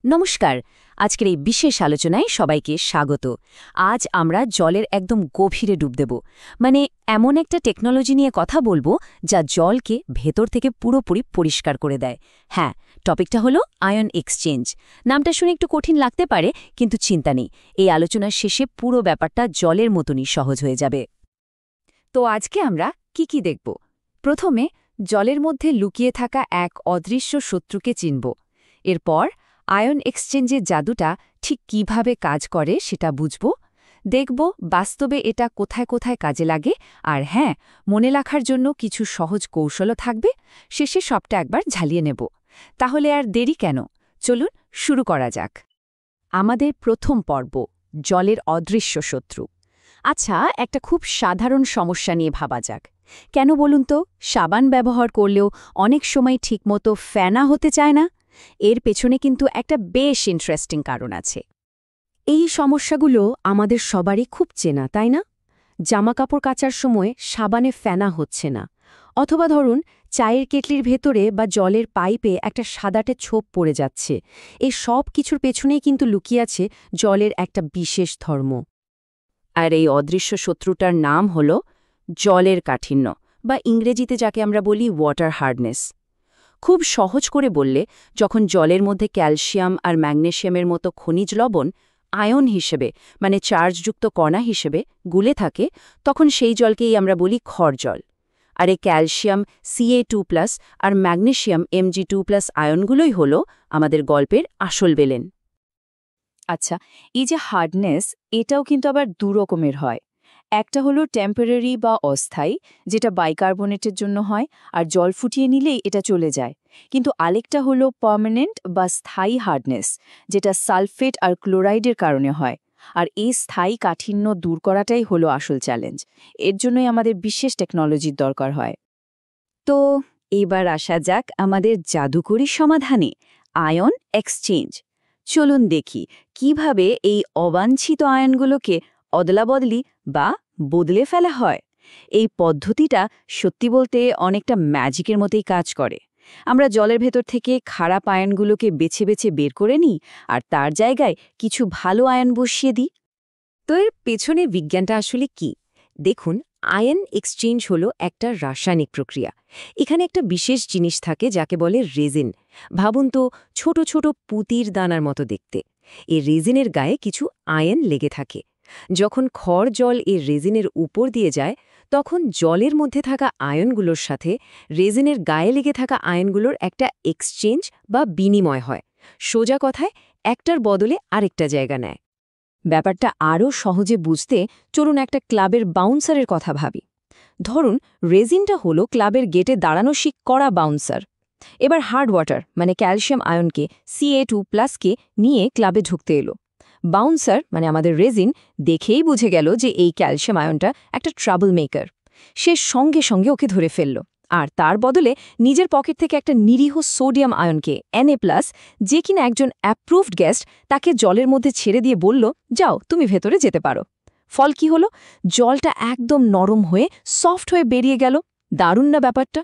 নমস্কার। আজকের এই বিশেষ আলোচনায় সবাইকে স্বাগত। আজ আমরা জলের একদম গভীরে ডুব দেব, মানে এমন একটা টেকনোলজি নিয়ে কথা বলবো যা জলকে ভেতর থেকে পুরোপুরি পরিষ্কার করে দেয়। হ্যাঁ, টপিকটা হলো আয়ন এক্সচেঞ্জ। নামটা শুনে একটু কঠিন লাগতে পারে, কিন্তু চিন্তা নেই, এই আলোচনার শেষে পুরো ব্যাপারটা জলের মতনই সহজ হয়ে যাবে। তো আজকে আমরা কি দেখব? প্রথমে জলের মধ্যে লুকিয়ে থাকা এক অদৃশ্য শত্রুকে চিনব। এরপর আয়ন এক্সচেঞ্জের জাদুটা ঠিক কিভাবে কাজ করে সেটা বুঝব। দেখব বাস্তবে এটা কোথায় কোথায় কাজে লাগে, আর হ্যাঁ, মনে রাখার জন্য কিছু সহজ কৌশলও থাকবে। শেষে সবটা একবার ঝালিয়ে নেব। তাহলে আর দেরি কেন, চলুন শুরু করা যাক। আমাদের প্রথম পর্ব, জলের অদৃশ্য শত্রু। আচ্ছা, একটা খুব সাধারণ সমস্যা নিয়ে ভাবা যাক। কেন বলুন তো, সাবান ব্যবহার করলেও অনেক সময় ঠিকমতো ফেনা হতে চায় না? এর পেছনে কিন্তু একটা বেশ ইন্টারেস্টিং কারণ আছে। এই সমস্যাগুলো আমাদের সবারই খুব চেনা, তাই না? জামাকাপড় কাচার সময় সাবানে ফেনা হচ্ছে না, অথবা ধরুন চায়ের কেটলির ভেতরে বা জলের পাইপে একটা সাদাটে ছোপ পড়ে যাচ্ছে। এই সব কিছুর পেছনেই কিন্তু লুকিয়ে আছে জলের একটা বিশেষ ধর্ম। আর এই অদৃশ্য শত্রুটার নাম হল জলের কাঠিন্য, বা ইংরেজিতে যাকে আমরা বলি ওয়াটার হার্ডনেস। খুব সহজ করে বললে, যখন জলের মধ্যে ক্যালসিয়াম আর ম্যাগনেসিয়ামের মতো খনিজ লবণ আয়ন হিসেবে, মানে চার্জযুক্ত কণা হিসেবে গুলে থাকে, তখন সেই জলকেই আমরা বলি ক্ষর জল। আর এই ক্যালসিয়াম Ca2+ আর ম্যাগনেসিয়াম Mg2+ আয়নগুলোই হল আমাদের গল্পের আসল বেলেন। আচ্ছা, এই যে হার্ডনেস, এটাও কিন্তু আবার দুরকমের হয়। একটা হলো টেম্পোরারি বা অস্থায়ী, যেটা বাইকার্বনেটের জন্য হয়, আর জল ফুটিয়ে নিলেই এটা চলে যায়। কিন্তু আরেকটা হলো পার্মানেন্ট বা স্থায়ী হার্ডনেস, যেটা সালফেট আর ক্লোরাইডের কারণে হয়। আর এই স্থায়ী কাঠিন্য দূর করাটাই হলো আসল চ্যালেঞ্জ। এর জন্যই আমাদের বিশেষ টেকনোলজির দরকার হয়। তো এবার আসা যাক আমাদের জাদুকরী সমাধানে, আয়ন এক্সচেঞ্জ। চলুন দেখি কিভাবে এই অবাঞ্ছিত আয়নগুলোকে অদলাবদলি বা বদলে ফেলা হয়। এই পদ্ধতিটা সত্যি বলতে অনেকটা ম্যাজিকের মতোই কাজ করে। আমরা জলের ভেতর থেকে খারাপ আয়নগুলোকে বেছে বেছে বের করে নিই, আর তার জায়গায় কিছু ভালো আয়ন বসিয়ে দিই। তো এর পেছনে বিজ্ঞানটা আসলে কি? দেখুন, আয়ন এক্সচেঞ্জ হলো একটা রাসায়নিক প্রক্রিয়া। এখানে একটা বিশেষ জিনিস থাকে যাকে বলে রেজিন। ভাবুন তো, ছোট ছোট পুতির দানার মতো দেখতে। এই রেজিনের গায়ে কিছু আয়ন লেগে থাকে। যখন ক্ষর জল এই রেজিনের উপর দিয়ে যায়, তখন জলের মধ্যে থাকা আয়নগুলোর সাথে রেজিনের গায়ে লেগে থাকা আয়নগুলোর একটা এক্সচেঞ্জ বা বিনিময় হয়। সোজা কথায়, একটার বদলে আরেকটা জায়গা নেয়। ব্যাপারটা আরও সহজে বুঝতে চলুন একটা ক্লাবের বাউন্সারের কথা ভাবি। ধরুন, রেজিনটা হলো ক্লাবের গেটে দাঁড়ানো করা বাউন্সার। এবার হার্ড ওয়াটার, মানে ক্যালসিয়াম আয়নকে Ca2+কে নিয়ে ক্লাবে ঢুকতে এলো। বাউন্সার, মানে আমাদের রেজিন, দেখেই বুঝে গেল যে এই ক্যালসিয়াম আয়নটা একটা ট্রাবল মেকার। সে সঙ্গে সঙ্গে ওকে ধরে ফেলল, আর তার বদলে নিজের পকেট থেকে একটা নিরীহ সোডিয়াম আয়নকে Na+, যে কিনা একজন অ্যাপ্রুভড গেস্ট, তাকে জলের মধ্যে ছেড়ে দিয়ে বলল, যাও, তুমি ভেতরে যেতে পারো। ফল কি হলো? জলটা একদম নরম হয়ে সফট হয়ে বেরিয়ে গেল। দারুণ না ব্যাপারটা?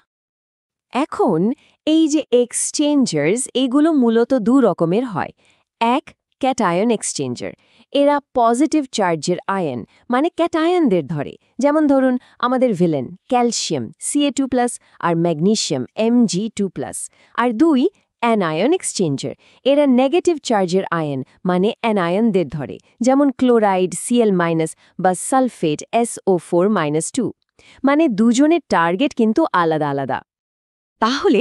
এখন এই যে এক্সচেঞ্জার্স, এগুলো মূলত দু রকমের হয়। এক, ক্যাটায়ন এক্সচেঞ্জার। এরা পজিটিভ চার্জের আয়ন, মানে ক্যাটায়নদের ধরে। যেমন ধরুন আমাদের ভিলেন ক্যালসিয়াম Ca2+, আর ম্যাগনেসিয়াম Mg2+। আর দুই, অ্যানায়ন এক্সচেঞ্জার। এরা নেগেটিভ চার্জের আয়ন, মানে অ্যানায়নদের ধরে। যেমন ক্লোরাইড Cl- বা সালফেট SO4-2। মানে দুজনের টার্গেট কিন্তু আলাদা আলাদা। তাহলে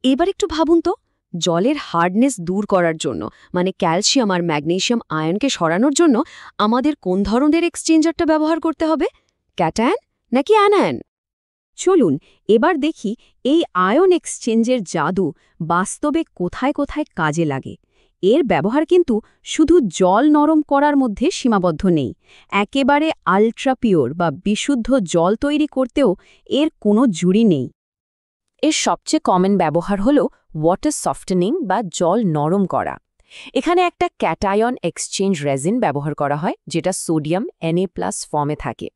এবার একটু ভাবুন তো, জলের হার্ডনেস দূর করার জন্য, মানে ক্যালসিয়াম আর ম্যাগনেসিয়াম আয়নকে সরানোর জন্য আমাদের কোন ধরনের এক্সচেঞ্জারটা ব্যবহার করতে হবে? ক্যাটায়ন নাকি অ্যানায়ন? চলুন এবার দেখি এই আয়ন এক্সচেঞ্জের জাদু বাস্তবে কোথায় কোথায় কাজে লাগে। এর ব্যবহার কিন্তু শুধু জল নরম করার মধ্যে সীমাবদ্ধ নেই। একেবারে আল্ট্রা পিওর বা বিশুদ্ধ জল তৈরি করতেও এর কোনো জুড়ি নেই। এর সবচেয়ে কমন ব্যবহার হল ওয়াটার সফটেনিং বা জল নরম করা। এখানে একটা ক্যাটায়ন এক্সচেঞ্জ রেজিন ব্যবহার করা হয়, যেটা সোডিয়াম Na+ ফর্মে থাকে।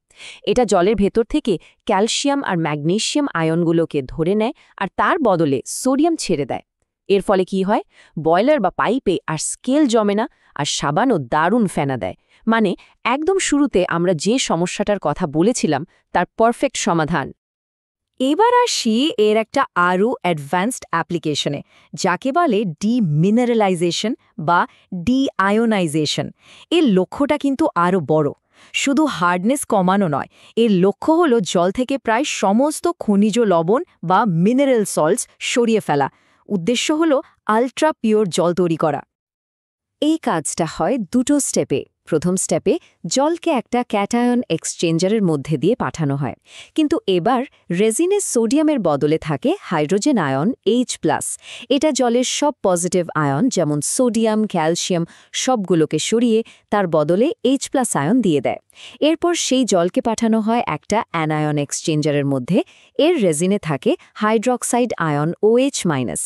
এটা জলের ভেতর থেকে ক্যালসিয়াম আর ম্যাগনেসিয়াম আয়নগুলোকে ধরে নেয়, আর তার বদলে সোডিয়াম ছেড়ে দেয়। এর ফলে কি হয়, বয়লার বা পাইপে আর স্কেল জমে না, আর সাবানও দারুণ ফেনা দেয়। মানে একদম শুরুতে আমরা যে সমস্যাটার কথা বলেছিলাম তার পারফেক্ট সমাধান। এবার আসি এর একটা আরও অ্যাডভান্সড অ্যাপ্লিকেশনে, যাকে বলে ডিমিনারেলাইজেশন বা ডিআয়োনাইজেশন। এর লক্ষ্যটা কিন্তু আরও বড়। শুধু হার্ডনেস কমানো নয়, এর লক্ষ্য হল জল থেকে প্রায় সমস্ত খনিজ লবণ বা মিনারেল সল্টস সরিয়ে ফেলা। উদ্দেশ্য হল আল্ট্রা পিওর জল তৈরি করা। এই কাজটা হয় দুটো স্টেপে। প্রথম স্টেপে জলকে একটা ক্যাটায়ন এক্সচেঞ্জারের মধ্যে দিয়ে পাঠানো হয়, কিন্তু এবার রেজিনে সোডিয়ামের বদলে থাকে হাইড্রোজেন আয়ন H+। এটা জলের সব পজিটিভ আয়ন যেমন সোডিয়াম, ক্যালসিয়াম সবগুলোকে সরিয়ে তার বদলে H+ আয়ন দিয়ে দেয়। এরপর সেই জলকে পাঠানো হয় একটা অ্যানায়ন এক্সচেঞ্জারের মধ্যে। এর রেজিনে থাকে হাইড্রক্সাইড আয়ন OH-।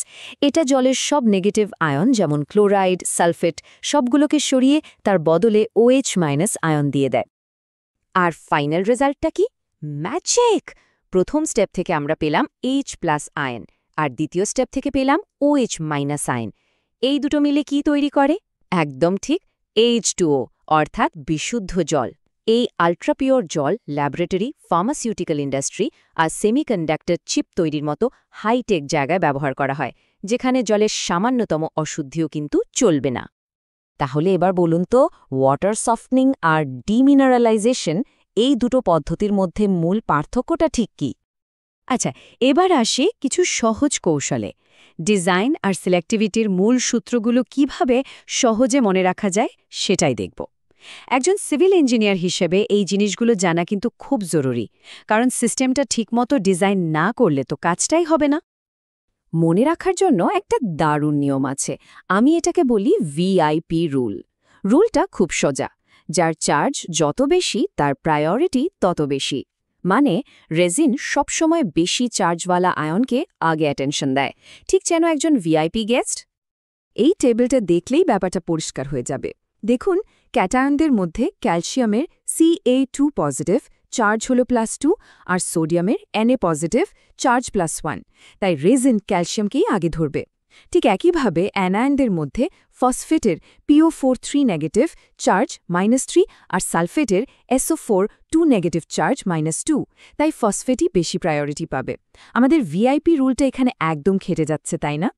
এটা জলের সব নেগেটিভ আয়ন যেমন ক্লোরাইড, সালফেট সবগুলোকে সরিয়ে তার বদলে OH- আয়ন দিয়ে দেয়। আর ফাইনাল রেজাল্টটা কি? ম্যাজিক! প্রথম স্টেপ থেকে আমরা পেলাম H+ আয়ন, আর দ্বিতীয় স্টেপ থেকে পেলাম OH- আয়ন। এই দুটো মিলে কি তৈরি করে? একদম ঠিক, H2O, অর্থাৎ বিশুদ্ধ জল। এই আল্ট্রাপিওর জল ল্যাবরেটরি, ফার্মাসিউটিক্যাল ইন্ডাস্ট্রি আর সেমিকন্ডাক্টর চিপ তৈরির মতো হাইটেক জায়গায় ব্যবহার করা হয়, যেখানে জলের সামান্যতম অশুদ্ধিও কিন্তু চলবে না। তাহলে এবার বলুন তো, ওয়াটার সফটনিং আর ডিমিনারালাইজেশন এই দুটো পদ্ধতির মধ্যে মূল পার্থক্যটা ঠিক কি? আচ্ছা, এবার আসি কিছু সহজ কৌশলে। ডিজাইন আর সিলেক্টিভিটির মূল সূত্রগুলো কিভাবে সহজে মনে রাখা যায় সেটাই দেখব। একজন সিভিল ইঞ্জিনিয়ার হিসেবে এই জিনিসগুলো জানা কিন্তু খুব জরুরি, কারণ সিস্টেমটা ঠিকমতো ডিজাইন না করলে তো কাজটাই হবে না। মনে রাখার জন্য একটা দারুণ নিয়ম আছে, আমি এটাকে বলি ভিআইপি রুল। রুলটা খুব সোজা, যার চার্জ যত বেশি তার প্রায়োরিটি তত বেশি। মানে রেজিন সবসময় বেশি চার্জওয়ালা আয়নকে আগে অ্যাটেনশন দেয়, ঠিক যেন একজন ভিআইপি গেস্ট। এই টেবিলটা দেখলেই ব্যাপারটা পরিষ্কার হয়ে যাবে। দেখুন, ক্যাটায়নদের মধ্যে ক্যালসিয়ামের Ca2 পজিটিভ, চার্জ হল +2, আর সোডিয়ামের Na পজিটিভ, চার্জ +1। তাই রেজিন ক্যালসিয়ামকেই আগে ধরবে। ঠিক একইভাবে অ্যানায়নদের মধ্যে ফসফেটের PO4 নেগেটিভ, চার্জ -3, আর সালফেটের SO4 নেগেটিভ, চার্জ -2। তাই ফসফেটই বেশি প্রায়োরিটি পাবে। আমাদের ভিআইপি রুলটা এখানে একদম খেটে যাচ্ছে, তাই না?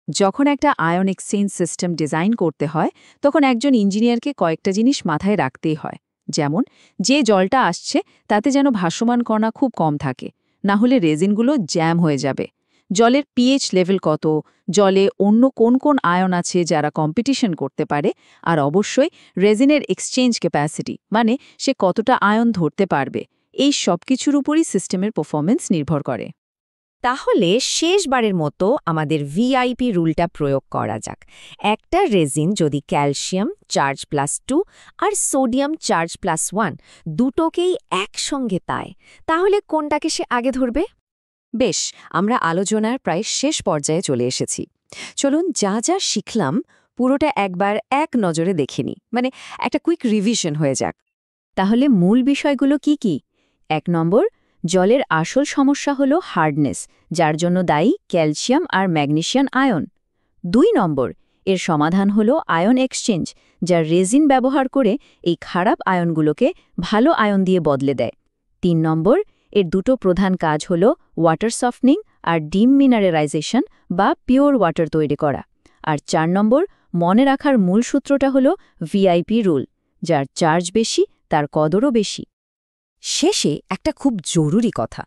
যখন একটা আয়ন এক্সচেঞ্জ সিস্টেম ডিজাইন করতে হয়, তখন একজন ইঞ্জিনিয়ারকে কয়েকটা জিনিস মাথায় রাখতেই হয়। যেমন, যে জলটা আসছে তাতে যেন ভাসমান কণা খুব কম থাকে, না হলে রেজিনগুলো জ্যাম হয়ে যাবে। জলের পিএইচ লেভেল কত, জলে অন্য কোন কোন আয়ন আছে যারা কম্পিটিশন করতে পারে, আর অবশ্যই রেজিনের এক্সচেঞ্জ ক্যাপাসিটি, মানে সে কতটা আয়ন ধরতে পারবে। এই সব কিছুর উপরই সিস্টেমের পারফরম্যান্স নির্ভর করে। তাহলে শেষবারের মতো আমাদের ভিআইপি রুলটা প্রয়োগ করা যাক। একটা রেজিন যদি ক্যালসিয়াম চার্জ +2 আর সোডিয়াম চার্জ +1 দুটোকেই একসঙ্গে পায়, তাহলে কোনটাকে সে আগে ধরবে? বেশ, আমরা আলোচনার প্রায় শেষ পর্যায়ে চলে এসেছি। চলুন যা যা শিখলাম পুরোটা একবার এক নজরে দেখে নিই, মানে একটা কুইক রিভিশন হয়ে যাক। তাহলে মূল বিষয়গুলো কি কি? 1 নম্বর, জলের আসল সমস্যা হলো হার্ডনেস, যার জন্য দায়ী ক্যালসিয়াম আর ম্যাগনেসিয়াম আয়ন। 2 নম্বর, এর সমাধান হলো আয়ন এক্সচেঞ্জ, যা রেজিন ব্যবহার করে এই খারাপ আয়নগুলোকে ভালো আয়ন দিয়ে বদলে দেয়। 3 নম্বর, এর দুটো প্রধান কাজ হল ওয়াটার সফটনিং আর ডিমিনারালাইজেশন বা পিওর ওয়াটার তৈরি করা। আর 4 নম্বর, মনে রাখার মূল সূত্রটা হল ভিআইপি রুল, যার চার্জ বেশি তার কদরও বেশি। শেষে একটা খুব জরুরি কথা,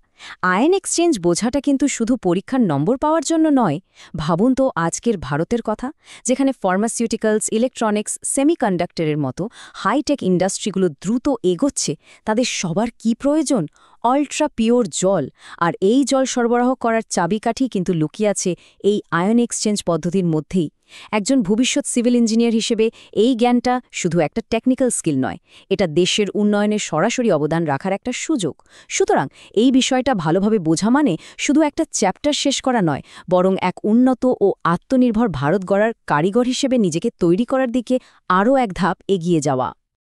আয়ন এক্সচেঞ্জ বোঝাটা কিন্তু শুধু পরীক্ষার নম্বর পাওয়ার জন্য নয়। ভাবুন তো আজকের ভারতের কথা, যেখানে ফার্মাসিউটিক্যালস, ইলেকট্রনিক্স, সেমিকন্ডাক্টরের মতো হাইটেক ইন্ডাস্ট্রিগুলো দ্রুত এগোচ্ছে। তাদের সবার কি প্রয়োজন? আল্ট্রা পিওর জল। আর এই জল সরবরাহ করার চাবিকাঠি কিন্তু লুকিয়ে আছে এই আয়ন এক্সচেঞ্জ পদ্ধতির মধ্যেই। একজন ভবিষ্যৎ সিভিল ইঞ্জিনিয়ার হিসেবে এই জ্ঞানটা শুধু একটা টেকনিক্যাল স্কিল নয়, এটা দেশের উন্নয়নে সরাসরি অবদান রাখার একটা সুযোগ। সুতরাং এই বিষয়টা ভালোভাবে বোঝা মানে শুধু একটা চ্যাপ্টার শেষ করা নয়, বরং এক উন্নত ও আত্মনির্ভর ভারত গড়ার কারিগর হিসেবে নিজেকে তৈরি করার দিকে আরও এক ধাপ এগিয়ে যাওয়া।